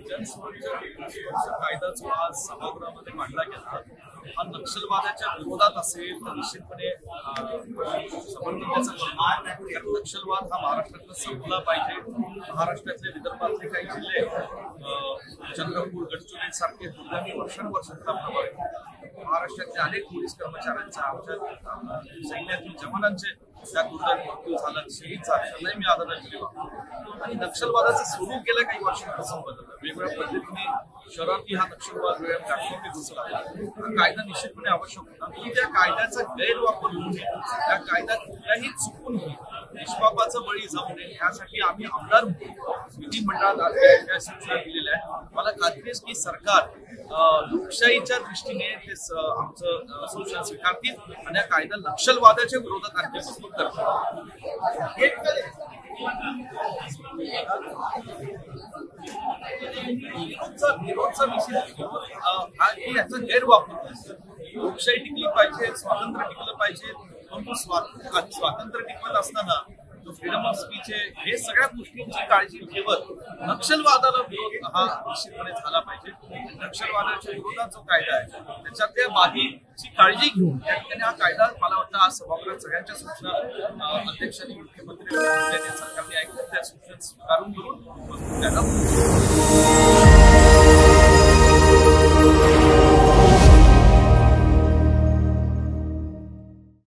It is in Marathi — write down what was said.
जनसुरक्षा कायदा जो आज सभागृहामध्ये मांडला गेला हा नक्षलवादाच्या विरोधात असेल तर निश्चितपणे समर्थन त्याचं करणार. नक्षलवाद हा महाराष्ट्रातला संपला पाहिजे. महाराष्ट्रातले विदर्भातले काही जिल्हे चंद्रपूर गडचिरोली सारखे दुर्दैवी वर्षानुवर्षांचा प्रभाव आहे. महाराष्ट्रातल्या अनेक पोलीस कर्मचाऱ्यांचा आमच्या सैन्यातील जवानांचे त्या दुर्दैवी मृत्यू झाला, शहीद झाले, त्यांनाही मी आदरांजली वाहतो. आणि नक्षलवादाचं सुरू गेल्या काही वर्षांपासून बदललं. वेगवेगळ्या पद्धतीने शहरातही हा नक्षलवाद वेगळ्या प्लॅटफॉर्मने घुसला. हा कायदा निश्चितपणे आवश्यक होता की त्या कायद्याचा गैरवापर होऊ नये, त्या कायद्यात कुठल्याही चुकून निष्पापाचं बळी जाऊ नये यासाठी आम्ही आमदार विधिमंडळात सूचना दिलेल्या आहेत. मला खात्री आहे की सरकार लोकशाहीच्या दृष्टीने ते आमचं सूचना स्वीकारतील आणि या कायदा नक्षलवादाच्या विरोधात आणखी मजबूत करतील. विरोधचा विषय हा की याचा गैरवापर. लोकशाही टिकली पाहिजे, स्वातंत्र्य टिकलं पाहिजे, परंतु स्वातंत्र्य टिकवत असताना फ्रीडम ऑफ स्पीच हे सगळ्या गोष्टींची काळजी ठेवत नक्षलवादाला विरोध हा निश्चितपणे झाला पाहिजे. नक्षलवादाच्या विरोधात जो कायदा आहे त्याच्यातल्या बाबीची काळजी घेऊन या ठिकाणी हा कायदा मला वाटतं आज सभागृहात सगळ्यांच्या सूचना अध्यक्षांनी मुख्यमंत्री सरकारने ऐकून त्या सूचना स्वीकारून घेऊन